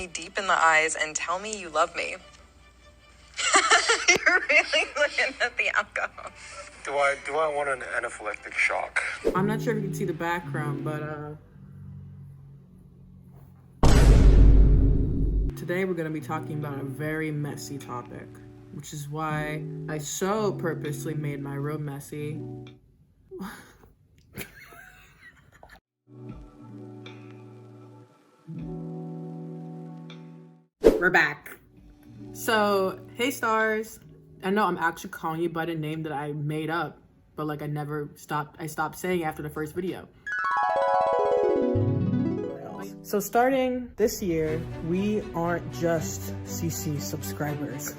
me deep in the eyes and tell me you love me. You're really looking at the alcohol. Do I want an anaphylactic shock? I'm not sure if you can see the background, but today we're going to be talking about a very messy topic, which is why I so purposely made my room messy. We're back. So, hey stars. I know I'm actually calling you by the name that I made up, but like I stopped saying after the first video. So starting this year, we aren't just CC subscribers.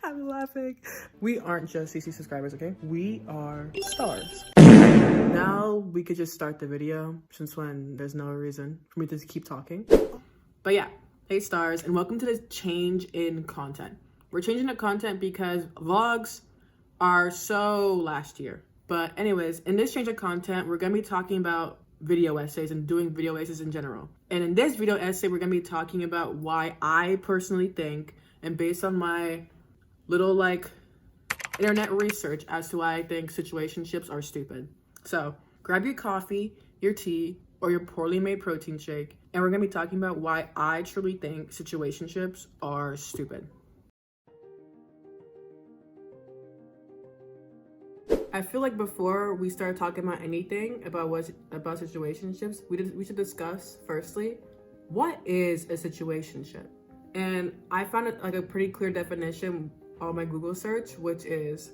I'm laughing. We aren't just CC subscribers, okay? We are stars. Now we could just start the video, since when there's no reason for me to keep talking. But yeah, hey stars, and welcome to this change in content. We're changing the content because vlogs are so last year. But anyways, in this change of content, we're gonna be talking about video essays and doing video essays in general. And in this video essay, we're gonna be talking about why I personally think, and based on my little like internet research as to why I think situationships are stupid. So grab your coffee, your tea, or your poorly made protein shake, and we're gonna be talking about why I truly think situationships are stupid. I feel like before we start talking about anything about situationships, we should discuss firstly, what is a situationship? And I found it like a pretty clear definition on my Google search, which is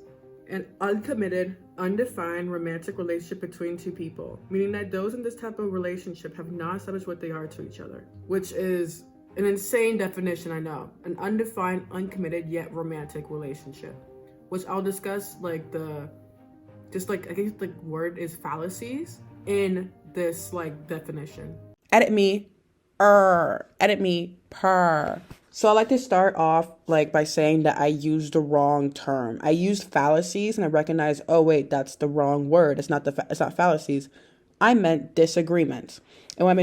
an uncommitted, undefined romantic relationship between two people, meaning that those in this type of relationship have not established what they are to each other, which is an insane definition, I know. An undefined, uncommitted, yet romantic relationship, which I'll discuss like I guess the word is fallacies in this like definition. Edit me, edit me, per. So I like to start off like by saying that I used the wrong term. I used fallacies and I recognized, oh wait, that's the wrong word. It's not fallacies. I meant disagreements. And what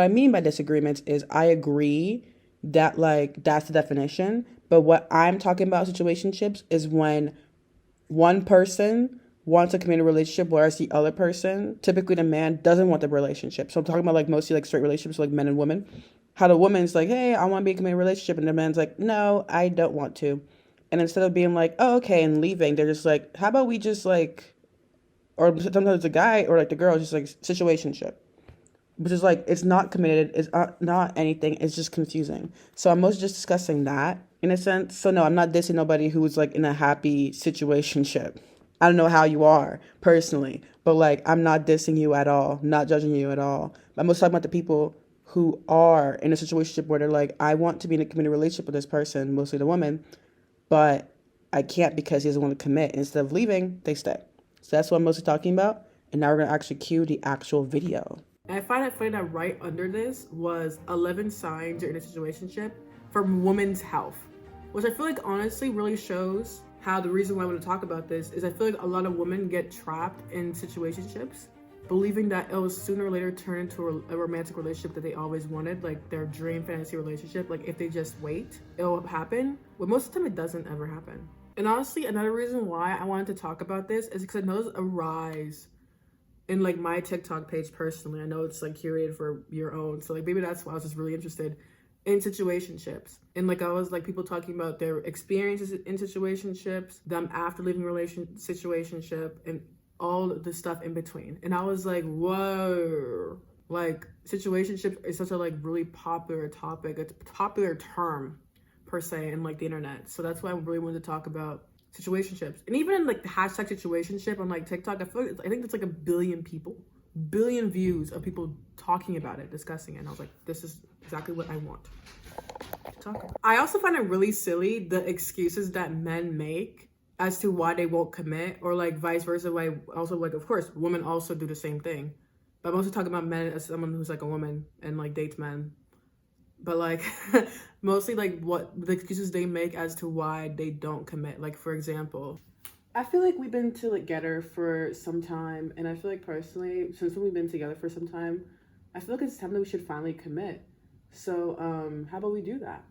I mean by disagreements is I agree that like that's the definition. But what I'm talking about situationships is when one person wants to commit a relationship, whereas the other person, typically the man, doesn't want the relationship. So I'm talking about like mostly like straight relationships, like men and women. How the woman's like, hey, I want to be in a committed relationship, and the man's like, no, I don't want to. And instead of being like, oh, okay, and leaving, they're just like, how about we just like, or sometimes the guy or like the girl is just like situationship, which is like, it's not committed, it's not anything, it's just confusing. So I'm mostly just discussing that in a sense. So no, I'm not dissing nobody who's like in a happy situationship. I don't know how you are personally, but like, I'm not dissing you at all, not judging you at all. I'm mostly talking about the people who are in a situationship where they're like, I want to be in a committed relationship with this person, mostly the woman, but I can't because he doesn't want to commit. Instead of leaving, they stay. So that's what I'm mostly talking about. And now we're going to actually cue the actual video. And I find it funny that right under this was 11 signs you're in a situationship for women's health, which I feel like honestly really shows how the reason why I want to talk about this is I feel like a lot of women get trapped in situationships, believing that it will sooner or later turn into a romantic relationship that they always wanted, like their dream fantasy relationship. Like if they just wait, it'll happen. But most of the time it doesn't ever happen. And honestly, another reason why I wanted to talk about this is because I know there's a rise in like my TikTok page personally. I know it's like curated for your own. So like maybe that's why I was just really interested in situationships. And like I was like people talking about their experiences in situationships, them after leaving situationship, and all the stuff in between. And I was like, whoa, like situationship is such a like really popular topic, a popular term per se in like the internet. So that's why I really wanted to talk about situationships. And even in like the hashtag situationship on like TikTok, I think it's like 1 billion views of people talking about it, discussing it. And I was like, this is exactly what I want to talk about. I also find it really silly, the excuses that men make as to why they won't commit, or like vice versa. Why also like, of course, women also do the same thing. But I'm also talking about men as someone who's like a woman and like dates men. But like mostly like what the excuses they make as to why they don't commit. Like for example, I feel like we've been together for some time, and I feel like personally, since we've been together for some time, I feel like it's time that we should finally commit. So, how about we do that?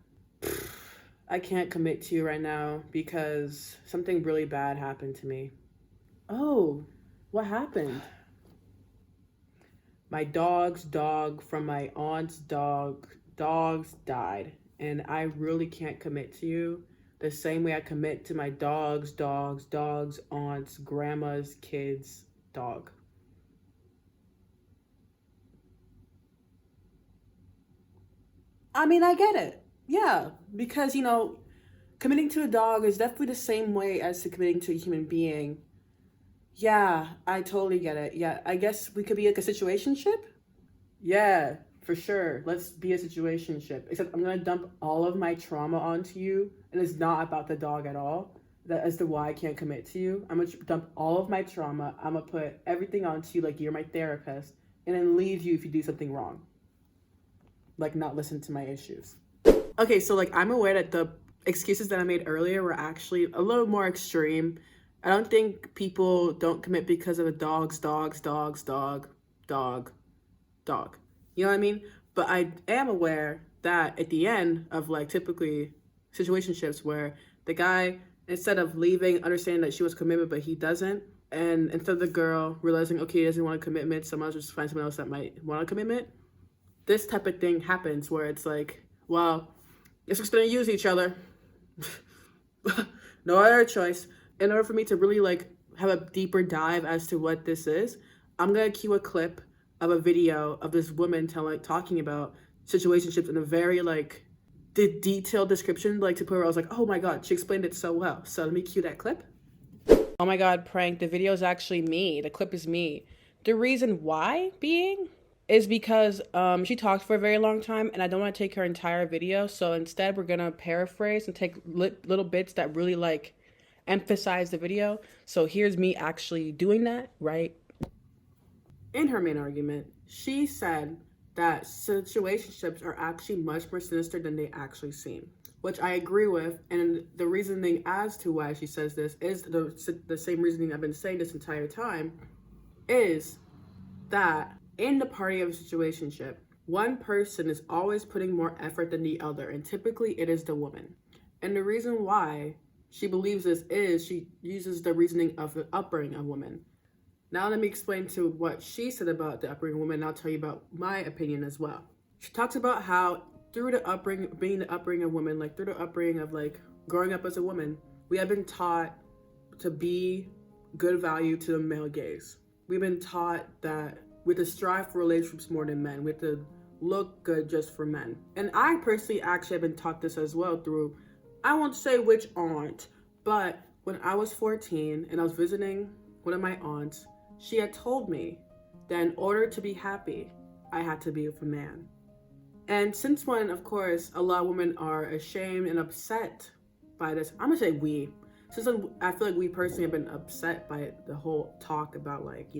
I can't commit to you right now because something really bad happened to me. Oh, what happened? My dog's dog from my aunt's dogs died, and I really can't commit to you the same way I commit to my dogs, aunts, grandma's kids, dog. I mean, I get it. Yeah, because committing to a dog is definitely the same way as to committing to a human being. Yeah, I totally get it. Yeah, I guess we could be like a situationship. Yeah, for sure. Let's be a situationship. Except I'm gonna dump all of my trauma onto you, and it's not about the dog at all. That as to why I can't commit to you. I'm gonna dump all of my trauma. I'm gonna put everything onto you like you're my therapist, and then leave you if you do something wrong. Like not listen to my issues. Okay, so like I'm aware that the excuses that I made earlier were actually a little more extreme. I don't think people don't commit because of a dog. You know what I mean? But I am aware that at the end of like typically situationships where the guy, instead of leaving, understanding that she wants commitment, but he doesn't, and instead of the girl realizing, okay, he doesn't want a commitment, someone else just find someone else that might want a commitment, this type of thing happens where it's like, well, guess we're just gonna use each other. No other choice. In order for me to really like have a deeper dive as to what this is, I'm gonna cue a clip of a video of this woman talking about situationships in a very like detailed description, like to the point where I was like, oh my god, she explained it so well. So let me cue that clip. Oh my god, prank, the video is actually me. The clip is me. The reason why being is because she talked for a very long time and I don't want to take her entire video. So instead we're going to paraphrase and take little bits that really like emphasize the video. So here's me actually doing that, right? In her main argument, she said that situationships are actually much more sinister than they actually seem, which I agree with. And the reasoning as to why she says this is the same reasoning I've been saying this entire time, is that in the party of a situationship, one person is always putting more effort than the other, and typically it is the woman. And the reason why she believes this is she uses the reasoning of the upbringing of women. Now let me explain to what she said about the upbringing of women, and I'll tell you about my opinion as well. She talks about how through the upbringing, being the upbringing of women, like through the upbringing of like growing up as a woman, we have been taught to be good value to the male gaze. We've been taught that we have to strive for relationships more than men. We have to look good just for men. And I personally actually have been taught this as well through, I won't say which aunt, but when I was 14 and I was visiting one of my aunts, she had told me that in order to be happy, I had to be with a man. And since when, of course, a lot of women are ashamed and upset by this, I'm gonna say we. Since then, I feel like we personally have been upset by the whole talk about like,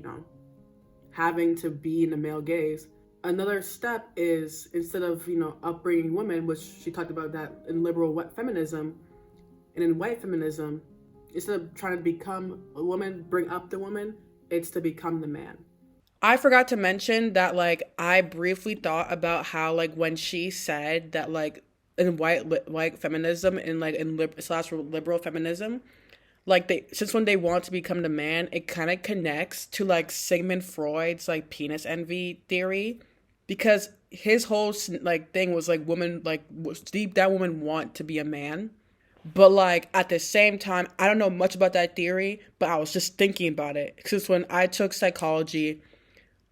having to be in the male gaze. Another step is, instead of, upbringing women, which she talked about that in liberal feminism and in white feminism, instead of trying to become a woman, bring up the woman, it's to become the man. I forgot to mention that, like, I briefly thought about how, like, when she said that, like, in white feminism and, like, in liberal feminism, like since when they want to become the man, it kind of connects to like Sigmund Freud's like penis envy theory, because his whole like thing was like women, like deep down women want to be a man, but like at the same time, I don't know much about that theory, but I was just thinking about it since when I took psychology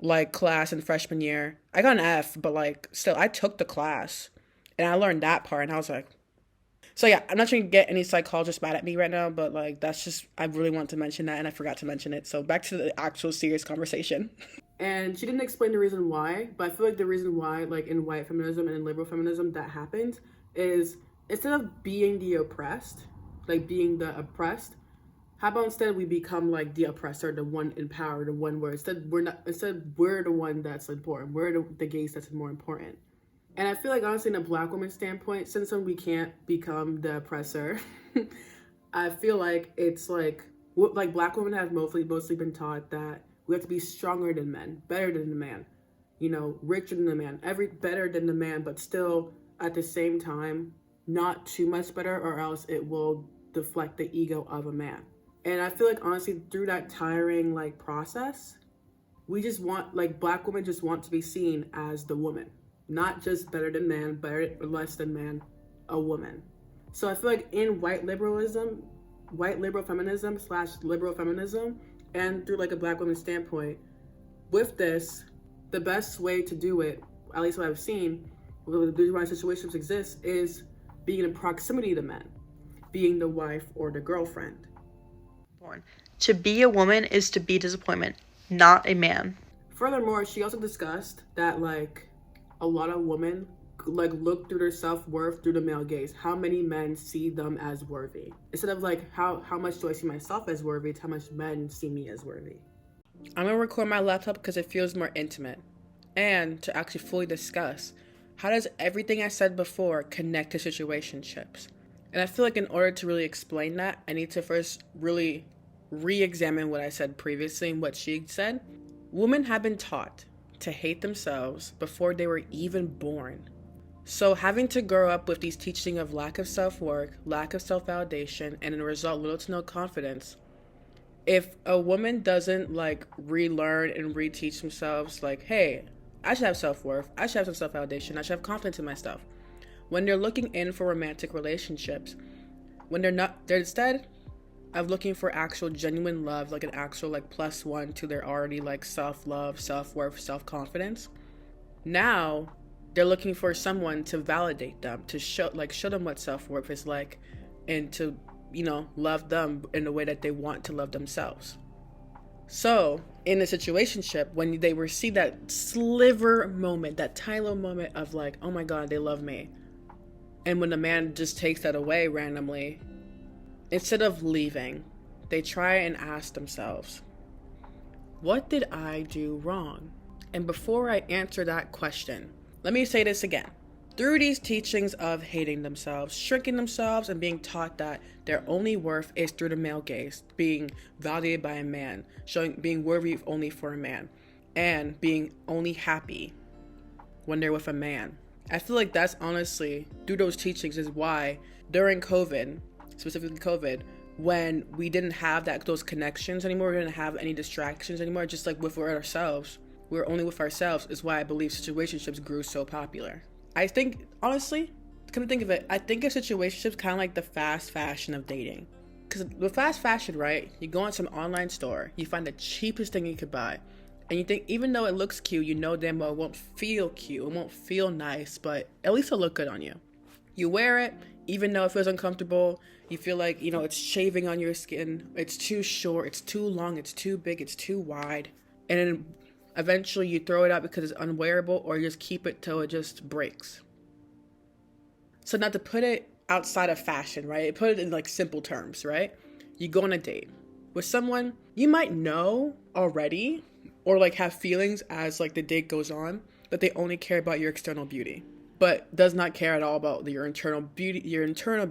like class in freshman year. I got an F, but like still I took the class and I learned that part and I was like, so yeah, I'm not trying to get any psychologists mad at me right now, but like that's just, I really want to mention that and I forgot to mention it. So back to the actual serious conversation. And she didn't explain the reason why, but I feel like the reason why, like in white feminism and in liberal feminism, that happened is instead of being the oppressed, like being the oppressed, how about instead we become like the oppressor, the one in power, the one where instead we're the one that's important, we're the gaze that's more important. And I feel like honestly, in a Black woman standpoint, since we can't become the oppressor, I feel like it's like Black women have mostly been taught that we have to be stronger than men, better than the man. richer than the man, better than the man, but still at the same time, not too much better, or else it will deflect the ego of a man. And I feel like honestly, through that tiring process, we just want Black women just want to be seen as the woman, not just better than man, better or less than man, a woman. So I feel like in white liberal feminism / liberal feminism, and through a Black woman's standpoint, with this, the best way to do it, at least what I've seen, the reason why situationships exist, is being in proximity to men, being the wife or the girlfriend. To be a woman is to be disappointment, not a man. Furthermore, she also discussed that a lot of women look through their self-worth through the male gaze. How many men see them as worthy? Instead of how much do I see myself as worthy, it's how much men see me as worthy. I'm gonna record my laptop because it feels more intimate. And to actually fully discuss, how does everything I said before connect to situationships? And I feel like in order to really explain that, I need to first really re-examine what I said previously and what she said. Women have been taught to hate themselves before they were even born. So having to grow up with these teaching of lack of self-worth, lack of self-validation, and in a result, little to no confidence, if a woman doesn't relearn and reteach themselves hey, I should have self-worth, I should have some self-validation, I should have confidence in myself. When they're looking in for romantic relationships, when they're instead of looking for actual genuine love, an actual plus one to their already self-love, self-worth, self-confidence, now they're looking for someone to validate them, to show them what self-worth is and to love them in the way that they want to love themselves. So in a situationship, when they receive that sliver moment, that tiny little moment of oh my god, they love me, and when the man just takes that away randomly, instead of leaving, they try and ask themselves, what did I do wrong? And before I answer that question, let me say this again. Through these teachings of hating themselves, shrinking themselves, and being taught that their only worth is through the male gaze, being validated by a man, being worthy only for a man, and being only happy when they're with a man. I feel like that's honestly, through those teachings, is why during COVID, specifically COVID, when we didn't have those connections anymore, we didn't have any distractions anymore, just with ourselves, we were only with ourselves, is why I believe situationships grew so popular. I think, honestly, come to think of it, I think of situationships kind of like the fast fashion of dating. Because with fast fashion, right, you go on some online store, you find the cheapest thing you could buy, and you think, even though it looks cute, damn well it won't feel cute, it won't feel nice, but at least it'll look good on you. You wear it, even though it feels uncomfortable, you feel it's shaving on your skin, it's too short, it's too long, it's too big, it's too wide, and then eventually you throw it out because it's unwearable, or you just keep it till it just breaks. So not to put it outside of fashion, right? Put it in simple terms, right? You go on a date with someone you might know already, or have feelings as the date goes on, that they only care about your external beauty, but does not care at all about your internal beauty, your internal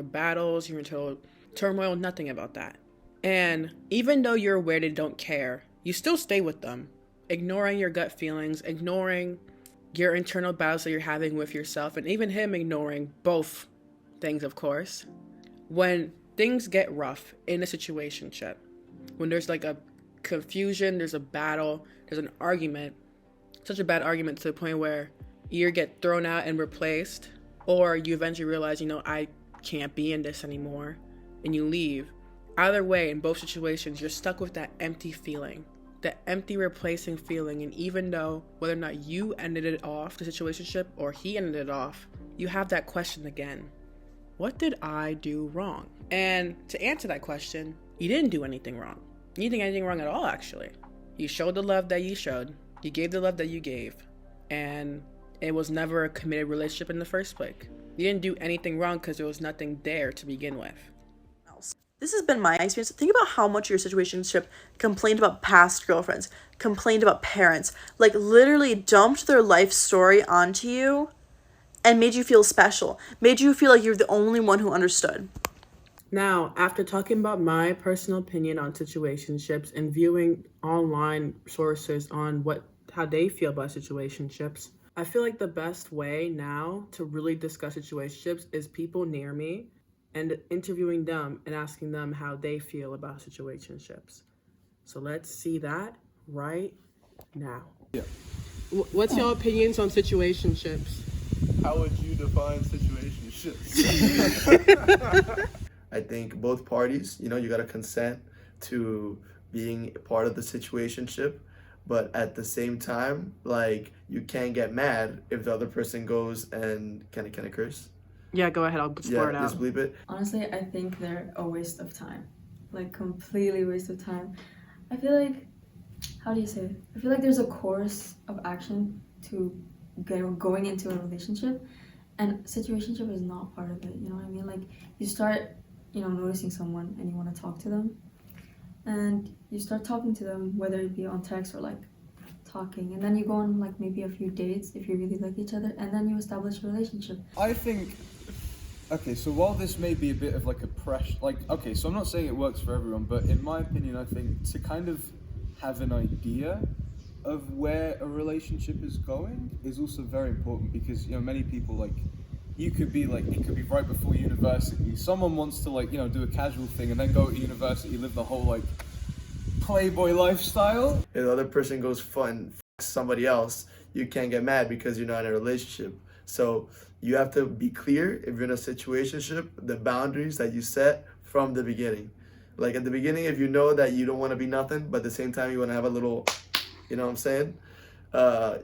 battles, your internal turmoil, nothing about that. And even though you're aware they don't care, you still stay with them, ignoring your gut feelings, ignoring your internal battles that you're having with yourself, and even him ignoring both things, of course. When things get rough in a situationship, when there's a confusion, there's a battle, there's an argument, such a bad argument to the point where you get thrown out and replaced, or you eventually realize, I can't be in this anymore, and you leave. Either way, in both situations, you're stuck with that empty feeling, that empty replacing feeling. And even though whether or not you ended it off, the situationship, or he ended it off, you have that question again. What did I do wrong? And to answer that question, you didn't do anything wrong. You didn't do anything wrong at all, actually. You showed the love that you showed. You gave the love that you gave. And it was never a committed relationship in the first place. You didn't do anything wrong because there was nothing there to begin with. This has been my experience. Think about how much your situationship complained about past girlfriends, complained about parents, literally dumped their life story onto you and made you feel special, made you feel like you're the only one who understood. Now, after talking about my personal opinion on situationships and viewing online sources on how they feel about situationships. I feel like the best way now to really discuss situationships is people near me and interviewing them and asking them how they feel about situationships. So let's see that right now. Yeah. What's your opinions on situationships? How would you define situationships? I think both parties, you gotta consent to being part of the situationship, but at the same time, like, you can't get mad if the other person goes and can I curse? Yeah, go ahead. I'll blur it out. Just bleep it. Honestly, I think they're a waste of time. Like, completely waste of time. I feel like, how do you say it? I feel like there's a course of action to going into a relationship, and situationship is not part of it, you know what I mean? Like, you start, noticing someone and you want to talk to them, and you start talking to them, whether it be on text or, like, talking, and then you go on, like, maybe a few dates if you really like each other, and then you establish a relationship. I think, okay, so while this may be a bit of like a pressure, okay, so I'm not saying it works for everyone, but in my opinion, I think to kind of have an idea of where a relationship is going is also very important, because, many people, like, you could be like, it could be right before university, someone wants to, like, do a casual thing and then go to university, live the whole, like, playboy lifestyle. If the other person goes fun, somebody else, you can't get mad because you're not in a relationship. So you have to be clear, if you're in a situationship, the boundaries that you set from the beginning. Like, at the beginning, if you know that you don't want to be nothing, but at the same time you want to have a little, you know what I'm saying?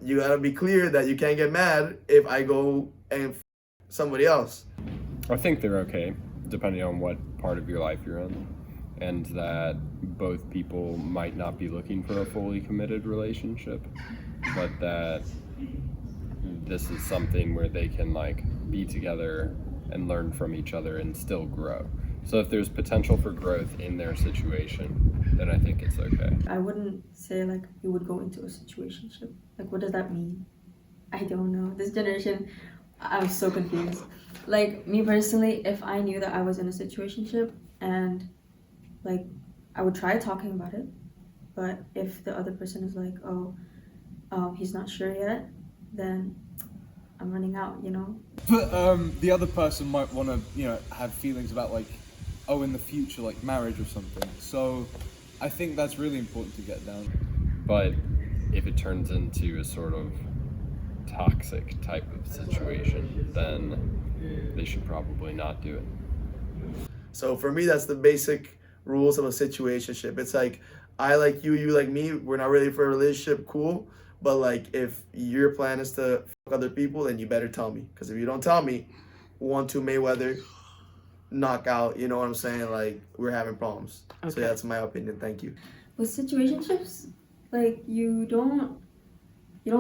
You gotta be clear that you can't get mad if I go and somebody else. I think they're okay, depending on what part of your life you're in, and that both people might not be looking for a fully committed relationship, but that this is something where they can, like, be together and learn from each other and still grow. So if there's potential for growth in their situation, then I think it's okay. I wouldn't say, like, you would go into a situationship. Like, what does that mean? I don't know. This generation, I'm so confused. Like, me personally, if I knew that I was in a situationship, and, like, I would try talking about it, but if the other person is like, he's not sure yet, then I'm running out, But the other person might want to, have feelings about, like, in the future, like marriage or something. So I think that's really important to get down. But if it turns into a sort of toxic type of situation, then they should probably not do it. So for me, that's the basic rules of a situationship. It's like, I like you, you like me, we're not ready for a relationship, cool. But, like, if your plan is to fuck other people, then you better tell me. Because if you don't tell me, 1-2 Mayweather, knockout, you know what I'm saying? Like, we're having problems. Okay. So yeah, that's my opinion. Thank you. With situationships, like, you don't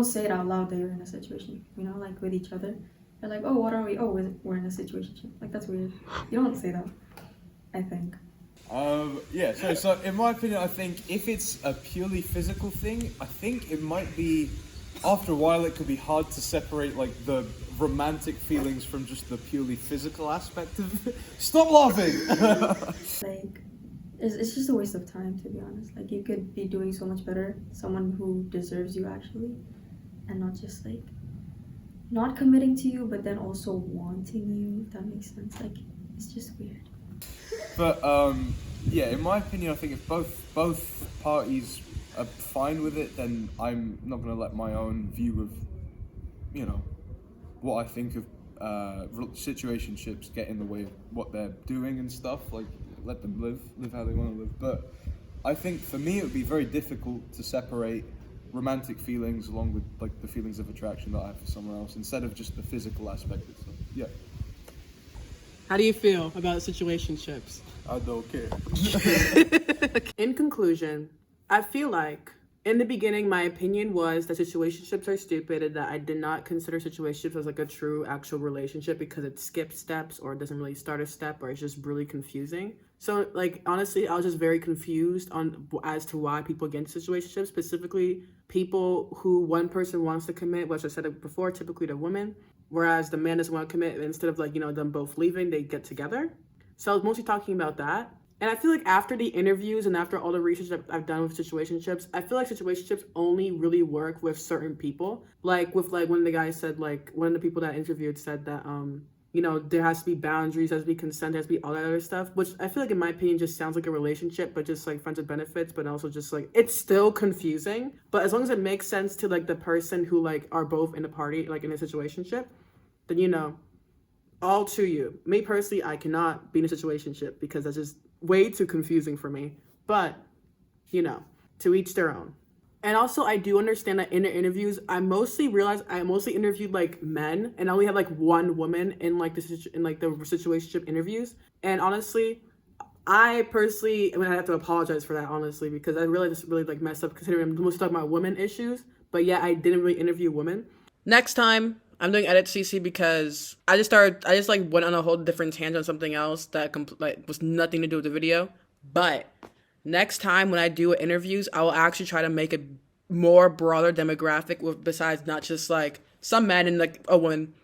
say it out loud that you're in a situation, like, with each other. You're like, what are we? We're in a situationship. Like, that's weird. You don't say that, I think. So in my opinion, I think if it's a purely physical thing, I think it might be, after a while, it could be hard to separate, like, the romantic feelings from just the purely physical aspect of it. Stop laughing! Like, it's just a waste of time, to be honest. Like, you could be doing so much better, someone who deserves you, actually, and not just, like, not committing to you, but then also wanting you, if that makes sense. Like, it's just weird. But in my opinion, I think if both parties are fine with it, then I'm not going to let my own view of, what I think of situationships get in the way of what they're doing and stuff. Like, let them live how they want to live. But I think for me, it would be very difficult to separate romantic feelings along with, like, the feelings of attraction that I have for someone else, instead of just the physical aspect of stuff. Yeah. How do you feel about situationships? I don't care. In conclusion, I feel like in the beginning, my opinion was that situationships are stupid and that I did not consider situationships as, like, a true actual relationship because it skips steps or it doesn't really start a step or it's just really confusing. So, like, honestly, I was just very confused as to why people get into situationships, specifically people who one person wants to commit, which I said it before, typically the woman, whereas the man doesn't want to commit. Instead of, like, them both leaving, they get together. So I was mostly talking about that. And I feel like after the interviews and after all the research that I've done with situationships, I feel like situationships only really work with certain people. Like with like one of the guys said, like one of the people that I interviewed said that you know, there has to be boundaries, there has to be consent, there has to be all that other stuff, which I feel like in my opinion just sounds like a relationship, but just like friends with benefits, but also just like it's still confusing. But as long as it makes sense to like the person who like are both in the party, like in a situationship, then you know, all to you. Me personally, I cannot be in a situationship because that's just way too confusing for me. But, you know, to each their own. And also, I do understand that in the interviews, I mostly interviewed like men, and I only had like one woman in like the situationship interviews. And honestly, I personally, I mean, I have to apologize for that honestly because I really just really like messed up considering I'm mostly talking about women issues. But yeah, I didn't really interview women. Next time, I'm doing edit CC because I just like went on a whole different tangent on something else that like was nothing to do with the video. But next time when I do interviews, I will actually try to make a more broader demographic with besides not just like some men and like a woman.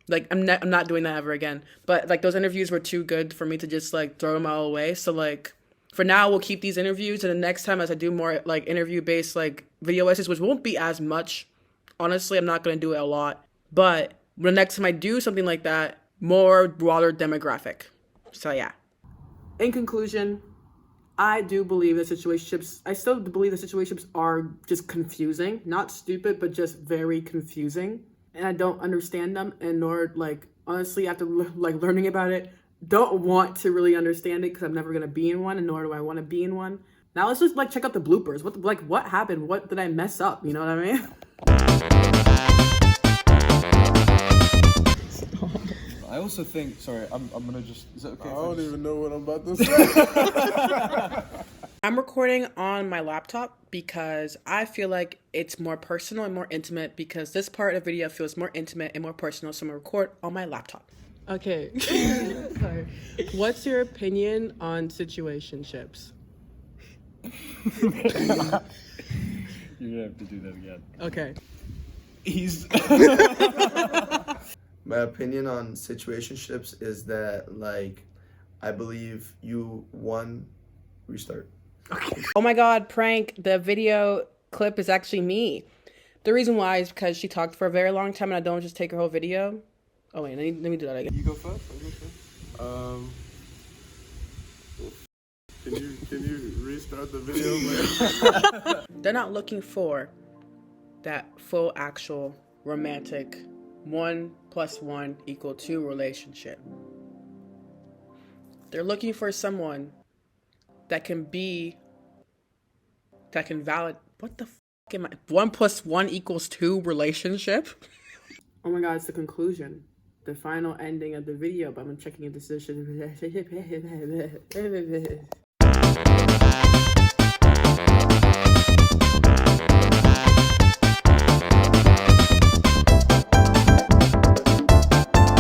Like I'm not doing that ever again. But like those interviews were too good for me to just like throw them all away. So like for now we'll keep these interviews, and the next time as I do more like interview based like video essays, which won't be as much. Honestly, I'm not gonna do it a lot. But the next time I do something like that, more broader demographic. So yeah. In conclusion, I do believe that I still believe that situationships are just confusing. Not stupid, but just very confusing. And I don't understand them, and nor, like, honestly, after, like, learning about it, don't want to really understand it because I'm never going to be in one, and nor do I want to be in one. Now let's just, like, check out the bloopers. What happened? What did I mess up? You know what I mean? I also think, sorry, I'm gonna just, is that okay? I don't even know what I'm about to say. I'm recording on my laptop because I feel like it's more personal and more intimate because this part of the video feels more intimate and more personal, so I'm gonna record on my laptop. Okay. Sorry. What's your opinion on situationships? You're gonna have to do that again. Okay. My opinion on situationships is that, like, I believe restart. Okay. Oh my god, prank. The video clip is actually me. The reason why is because she talked for a very long time and I don't just take her whole video. Oh wait, let me do that again. You go first? Can you restart the video? They're not looking for that full actual romantic 1 + 1 = 2 relationship. They're looking for someone that can valid. What the f am I? 1 + 1 = 2 relationship? Oh my god, it's the conclusion. The final ending of the video, but I'm checking a decision.